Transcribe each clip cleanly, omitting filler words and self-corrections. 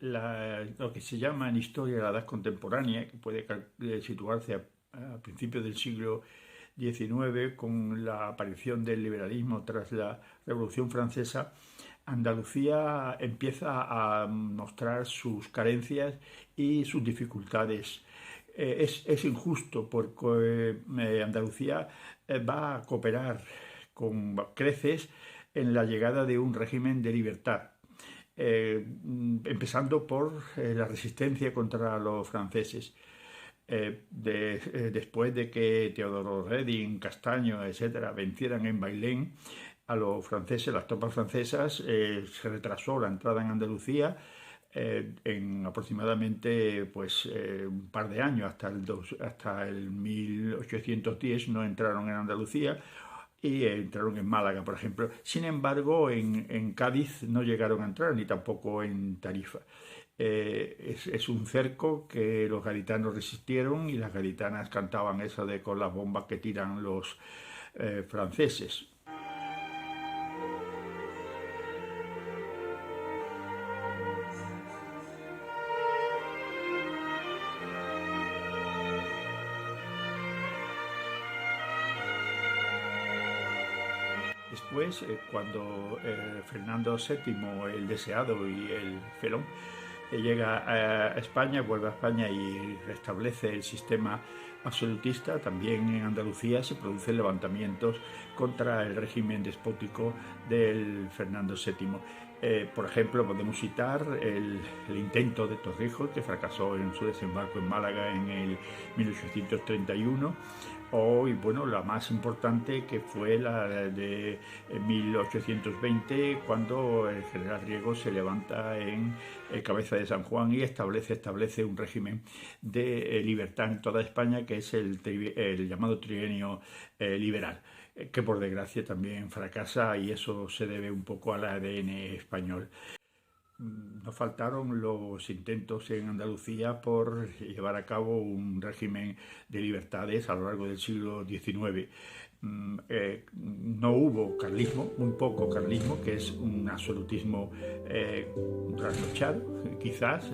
lo que se llama en historia la Edad Contemporánea, que puede situarse a principios del siglo XIX, con la aparición del liberalismo tras la Revolución Francesa, Andalucía empieza a mostrar sus carencias y sus dificultades. Es injusto porque Andalucía va a cooperar con creces en la llegada de un régimen de libertad, empezando por la resistencia contra los franceses. Después de que Teodoro Reding, Castaño, etcétera, vencieran en Bailén a los franceses, las tropas francesas, se retrasó la entrada en Andalucía en aproximadamente un par de años, hasta el 1810 no entraron en Andalucía y entraron en Málaga, por ejemplo. Sin embargo, en Cádiz no llegaron a entrar, ni tampoco en Tarifa. Es un cerco que los gaditanos resistieron y las gaditanas cantaban eso de con las bombas que tiran los franceses. Después, cuando Fernando VII, el deseado y el felón, llega a España, vuelve a España y restablece el sistema absolutista, también en Andalucía se producen levantamientos contra el régimen despótico del Fernando VII. Por ejemplo, podemos citar el intento de Torrijos, que fracasó en su desembarco en Málaga en el 1831, o la más importante, que fue la de 1820, cuando el general Riego se levanta en Cabeza de San Juan y establece un régimen de libertad en toda España, que es el llamado trienio liberal, que por desgracia también fracasa, y eso se debe un poco al ADN español. Nos faltaron los intentos en Andalucía por llevar a cabo un régimen de libertades a lo largo del siglo XIX. No hubo carlismo, muy poco carlismo, que es un absolutismo trasnochado, quizás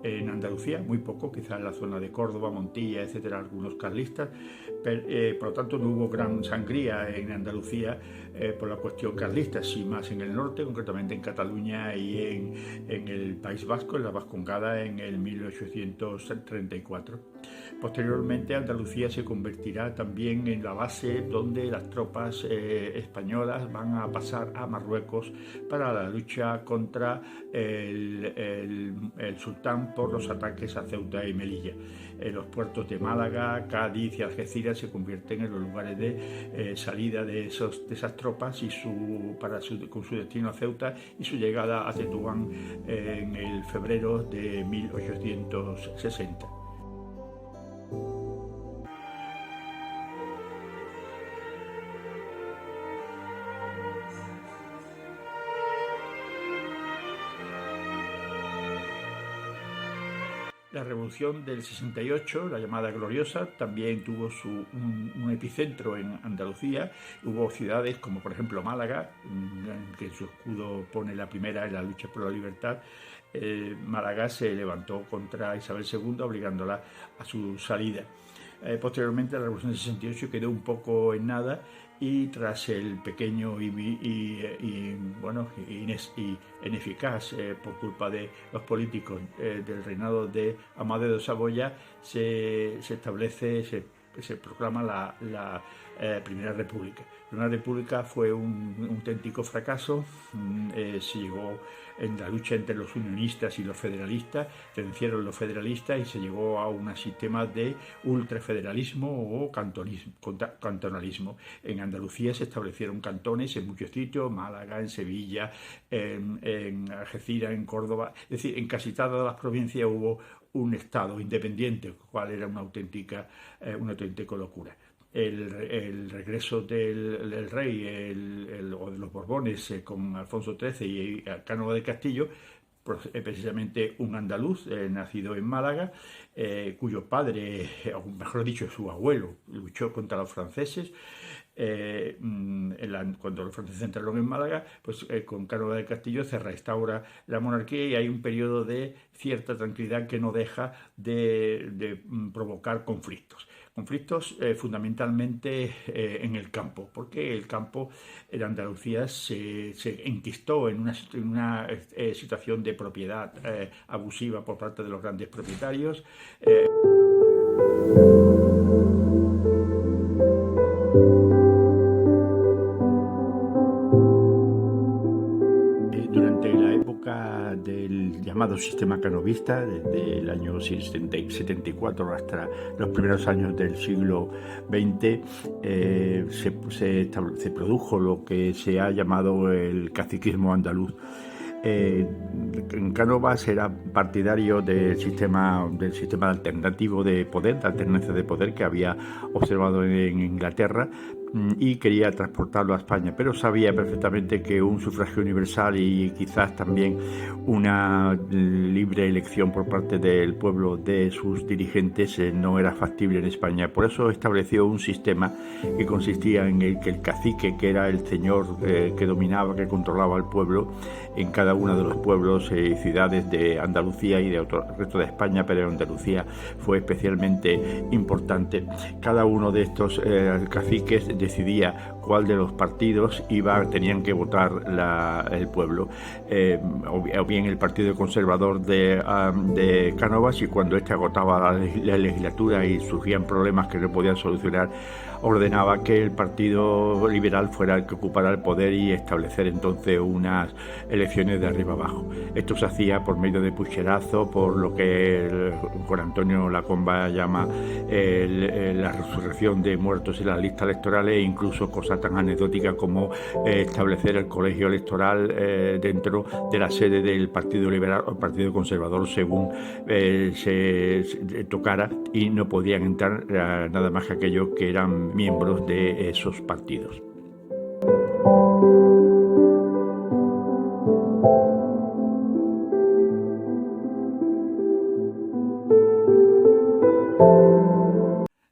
en Andalucía, muy poco, quizás en la zona de Córdoba, Montilla, etcétera, algunos carlistas. Por lo tanto, no hubo gran sangría en Andalucía por la cuestión carlista, sí más en el norte, concretamente en Cataluña y en el País Vasco, en la Vascongada, en el 1834. Posteriormente, Andalucía se convertirá también en la base donde las tropas españolas van a pasar a Marruecos para la lucha contra el sultán por los ataques a Ceuta y Melilla. Los puertos de Málaga, Cádiz y Algeciras se convierten en los lugares de salida de esas tropas con su destino a Ceuta y su llegada a Tetuán en el febrero de 1860. La Revolución del 68, la llamada Gloriosa, también tuvo un epicentro en Andalucía. Hubo ciudades como, por ejemplo, Málaga, que en su escudo pone la primera en la lucha por la libertad. Málaga se levantó contra Isabel II, obligándola a su salida. Posteriormente, la Revolución del 68 quedó un poco en nada, y tras el pequeño y ineficaz por culpa de los políticos del reinado de Amadeo de Saboya, se proclama la Primera República. La Primera República fue un auténtico fracaso. Se llegó en la lucha entre los unionistas y los federalistas, vencieron los federalistas y se llegó a un sistema de ultrafederalismo o cantonalismo. En Andalucía se establecieron cantones en muchos sitios, Málaga, en Sevilla, en Algeciras, en Córdoba. Es decir, en casi todas las provincias hubo un estado independiente, lo cual era una auténtica locura. El regreso del rey o de los Borbones con Alfonso XIII y Cánovas del Castillo, precisamente un andaluz nacido en Málaga, cuyo padre, o mejor dicho, su abuelo, luchó contra los franceses, cuando los franceses entraron en Málaga, pues con Cánovas del Castillo se restaura la monarquía y hay un periodo de cierta tranquilidad que no deja de provocar conflictos. Conflictos fundamentalmente en el campo, porque el campo en Andalucía se enquistó en una situación de propiedad abusiva por parte de los grandes propietarios. Durante la época del llamado sistema canovista, desde el año 74 hasta los primeros años del siglo XX, se produjo lo que se ha llamado el caciquismo andaluz. Cánovas era partidario del sistema alternativo de poder, de alternancia de poder que había observado en Inglaterra, y quería transportarlo a España, pero sabía perfectamente que un sufragio universal y quizás también una libre elección por parte del pueblo de sus dirigentes no era factible en España. Por eso estableció un sistema que consistía en el que el cacique, que era el señor que dominaba, que controlaba al pueblo en cada uno de los pueblos y ciudades de Andalucía y de otro resto de España, pero en Andalucía fue especialmente importante. Cada uno de estos caciques decidía cuál de los partidos tenían que votar el pueblo, o bien el Partido Conservador de Cánovas, y cuando este agotaba la legislatura y surgían problemas que no podían solucionar, ordenaba que el Partido Liberal fuera el que ocupara el poder y establecer entonces unas elecciones de arriba abajo. Esto se hacía por medio de pucherazo, por lo que Juan Antonio Lacomba llama la resurrección de muertos en las listas electorales, e incluso cosas tan anecdóticas como establecer el colegio electoral dentro de la sede del Partido Liberal o Partido Conservador según se tocara, y no podían entrar nada más que aquellos que eran miembros de esos partidos.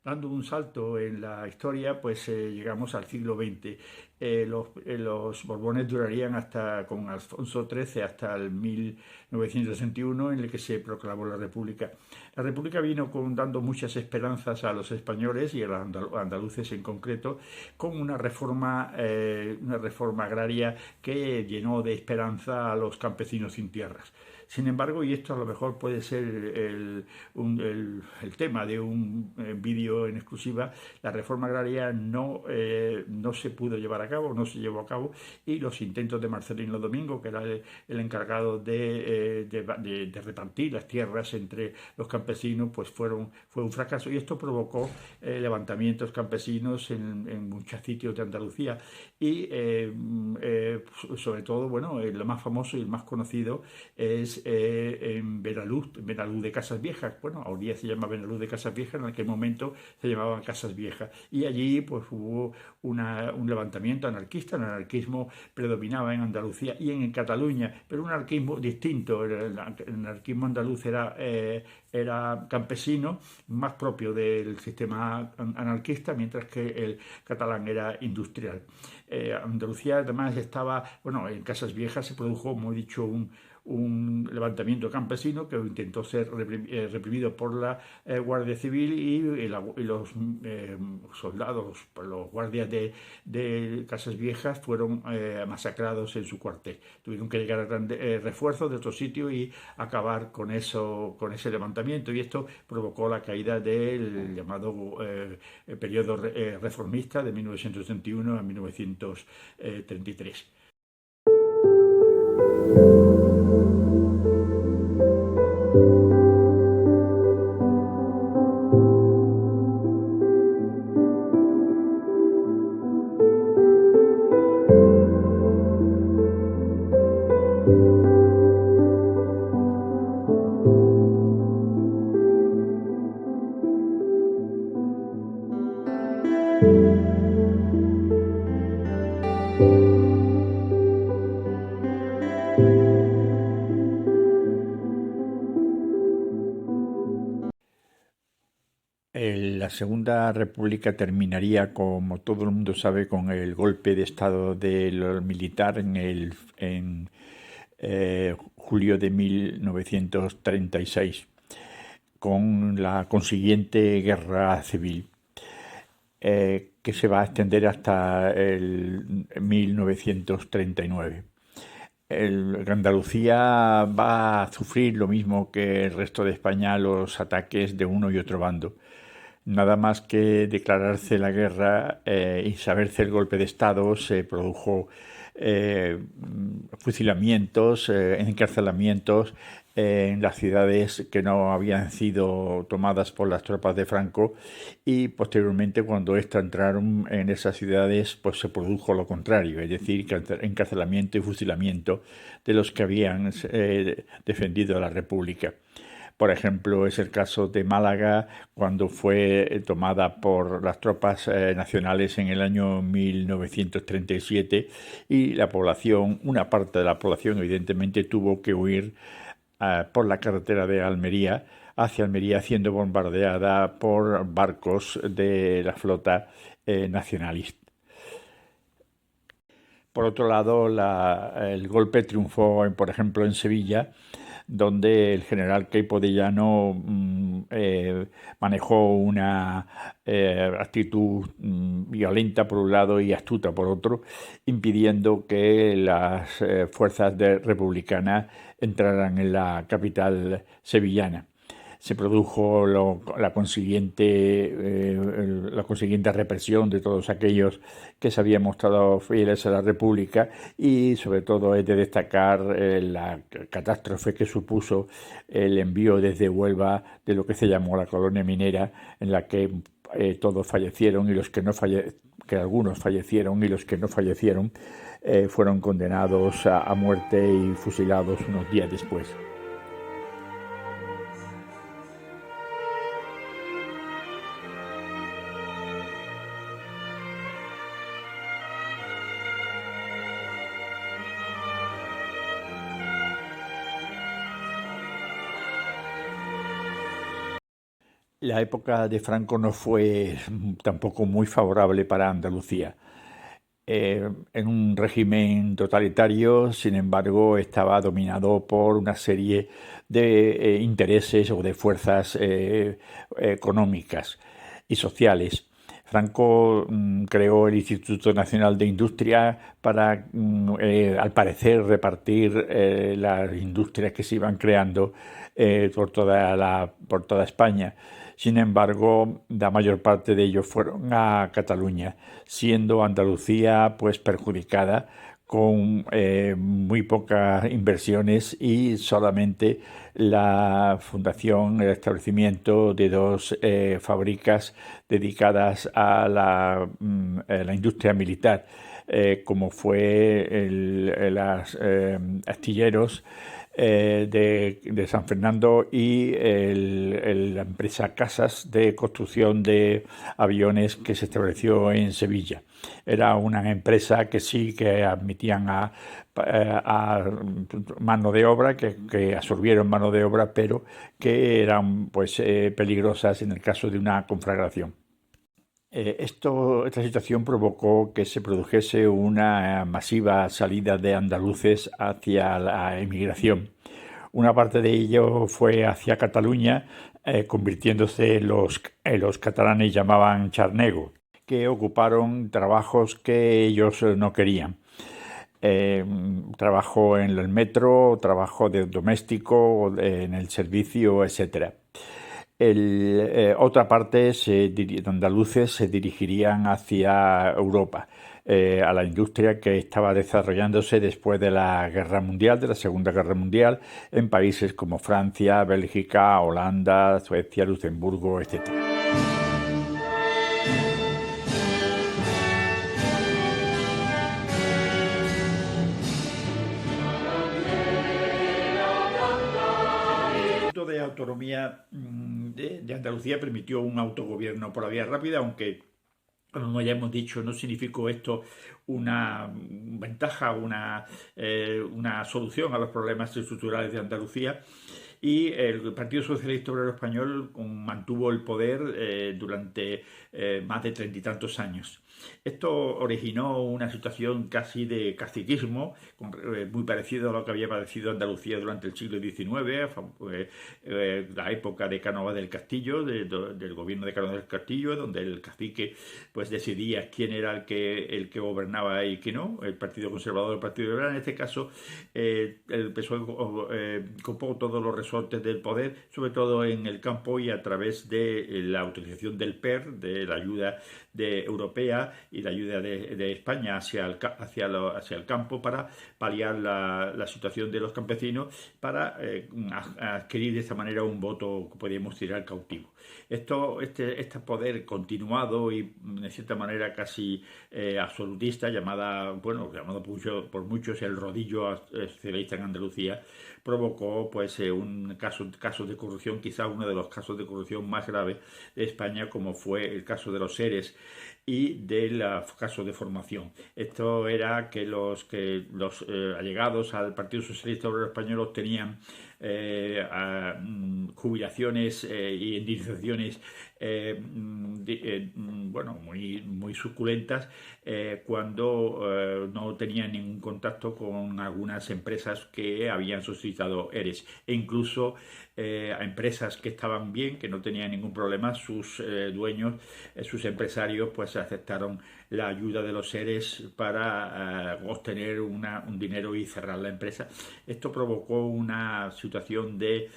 Dando un salto en la historia, pues llegamos al siglo XX. Los Borbones durarían con Alfonso XIII hasta el 1961, en el que se proclamó la República. La República vino dando muchas esperanzas a los españoles y a los andaluces en concreto, con una reforma agraria que llenó de esperanza a los campesinos sin tierras. Sin embargo, y esto a lo mejor puede ser el tema de un vídeo en exclusiva, la reforma agraria no se pudo llevar a cabo, no se llevó a cabo, y los intentos de Marcelino Domingo, que era el encargado de repartir las tierras entre los campesinos, pues fue un fracaso, y esto provocó levantamientos campesinos en muchos sitios de Andalucía, y sobre todo, bueno, lo más famoso y el más conocido es en Benaluz de Casas Viejas. Bueno, hoy día se llama Benaluz de Casas Viejas, en aquel momento se llamaban Casas Viejas, y allí pues hubo un levantamiento anarquista. El anarquismo predominaba en Andalucía y en Cataluña, pero un anarquismo distinto. El anarquismo andaluz era campesino, más propio del sistema anarquista, mientras que el catalán era industrial. Andalucía además estaba, bueno, en Casas Viejas se produjo, como he dicho, un levantamiento campesino que intentó ser reprimido por la Guardia Civil, y los soldados, los guardias de Casas Viejas fueron masacrados en su cuartel. Tuvieron que llegar a grandes refuerzos de otro sitio y acabar con ese levantamiento, y esto provocó la caída del llamado periodo reformista de 1961 a 1933. La Segunda República terminaría, como todo el mundo sabe, con el golpe de estado del militar en julio de 1936, con la consiguiente guerra civil, que se va a extender hasta el 1939. Andalucía va a sufrir lo mismo que el resto de España, los ataques de uno y otro bando. Nada más que declararse la guerra y saberse el golpe de estado, se produjo fusilamientos, encarcelamientos en las ciudades que no habían sido tomadas por las tropas de Franco, y posteriormente, cuando éstas entraron en esas ciudades, pues se produjo lo contrario, es decir, encarcelamiento y fusilamiento de los que habían defendido la República. Por ejemplo, es el caso de Málaga, cuando fue tomada por las tropas nacionales en el año 1937, y la población, una parte de la población, evidentemente tuvo que huir por la carretera de Almería, hacia Almería, siendo bombardeada por barcos de la flota nacionalista. Por otro lado, el golpe triunfó, por ejemplo, en Sevilla, donde el general Queipo de Llano manejó una actitud violenta por un lado y astuta por otro, impidiendo que las fuerzas republicanas entraran en la capital sevillana. Se produjo la consiguiente represión de todos aquellos que se habían mostrado fieles a la República, y sobre todo es de destacar la catástrofe que supuso el envío desde Huelva de lo que se llamó la colonia minera, en la que todos fallecieron, y los que algunos fallecieron, y los que no fallecieron fueron condenados a muerte y fusilados unos días después. La época de Franco no fue tampoco muy favorable para Andalucía. En un régimen totalitario, sin embargo, estaba dominado por una serie de intereses o de fuerzas económicas y sociales. Franco creó el Instituto Nacional de Industria para, al parecer, repartir las industrias que se iban creando por toda España. Sin embargo, la mayor parte de ellos fueron a Cataluña, siendo Andalucía pues perjudicada, con muy pocas inversiones y solamente la fundación, el establecimiento de dos fábricas dedicadas a la industria militar, como fue los astilleros de San Fernando y la empresa Casas, de construcción de aviones, que se estableció en Sevilla. Era una empresa que sí que admitían a mano de obra, que absorbieron mano de obra, pero que eran pues peligrosas en el caso de una conflagración. Esta situación provocó que se produjese una masiva salida de andaluces hacia la emigración. Una parte de ello fue hacia Cataluña, convirtiéndose en los catalanes llamaban charnego, que ocuparon trabajos que ellos no querían. Trabajo en el metro, trabajo de doméstico, en el servicio, etc. Otra parte de andaluces se dirigirían hacia Europa, a la industria que estaba desarrollándose después de la Segunda Guerra Mundial, en países como Francia, Bélgica, Holanda, Suecia, Luxemburgo, etc. De autonomía de Andalucía permitió un autogobierno por la vía rápida, aunque Como ya hemos dicho, no significó esto una ventaja, una solución a los problemas estructurales de Andalucía, y el Partido Socialista Obrero Español mantuvo el poder durante más de 30 y tantos años. Esto originó una situación casi de caciquismo, muy parecido a lo que había padecido Andalucía durante el siglo XIX, la época de Cánovas del Castillo, del gobierno de Cánovas del Castillo, donde el cacique pues decidía quién era el que gobernaba y quién no, el Partido Conservador, el Partido Liberal. En este caso, el PSOE copó todos los resortes del poder, sobre todo en el campo y a través de la utilización del PER, de la ayuda europea y la ayuda de España hacia el campo para paliar la situación de los campesinos, para adquirir de esta manera un voto que podríamos tirar cautivo. Este poder continuado y de cierta manera casi absolutista, llamado por muchos el rodillo socialista en Andalucía, provocó pues un caso de corrupción, quizá uno de los casos de corrupción más graves de España, como fue el caso de los ERES y del caso de formación. Esto era que los allegados al Partido Socialista Obrero Español obtenían jubilaciones y indemnizaciones muy suculentas cuando no tenían ningún contacto con algunas empresas que habían solicitado ERES, e incluso a empresas que estaban bien, que no tenían ningún problema, sus dueños, sus empresarios, pues aceptaron la ayuda de los ERES para obtener un dinero y cerrar la empresa. Esto provocó una situación de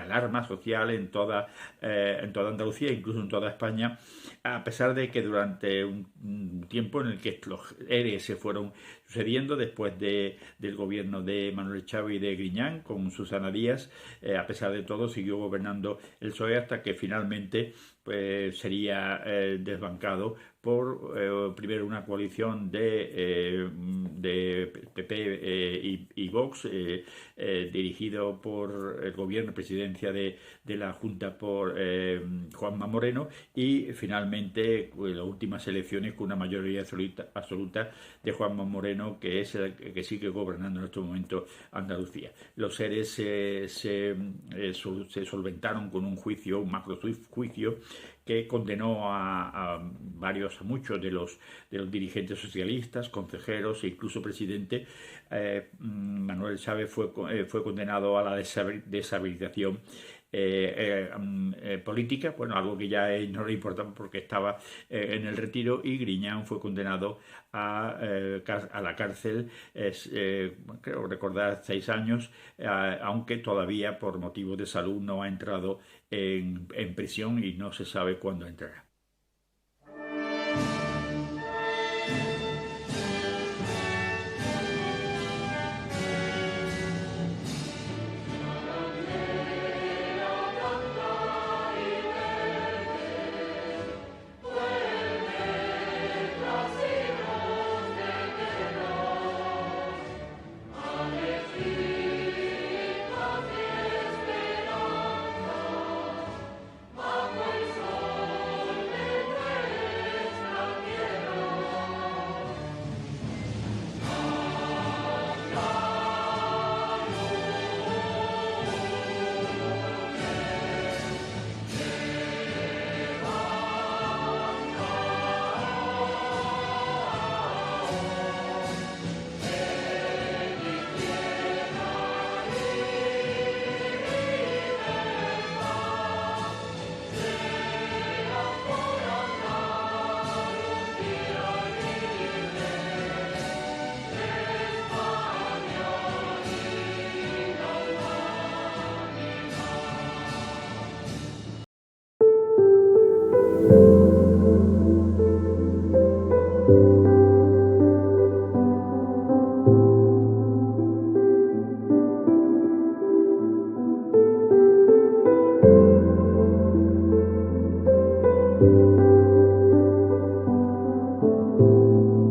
alarma social en toda Andalucía, incluso en toda España, a pesar de que durante un tiempo en el que los ERES se fueron sucediendo después del gobierno de Manuel Chávez y de Griñán con Susana Díaz, a pesar de todo siguió gobernando el PSOE hasta que finalmente pues sería desbancado por primero una coalición de PP y Vox, dirigido por el gobierno, presidencia de la Junta por Juanma Moreno, y finalmente las últimas elecciones con una mayoría absoluta de Juanma Moreno, que es el que sigue gobernando en este momento Andalucía. Los seres se solventaron con un macro juicio, que condenó a muchos de los dirigentes socialistas, consejeros e incluso presidente. Manuel Chávez fue condenado a la deshabilitación política, algo que ya no le importaba porque estaba en el retiro, y Griñán fue condenado a la cárcel, creo recordar 6 años, aunque todavía por motivos de salud no ha entrado en prisión y no se sabe cuándo entrará.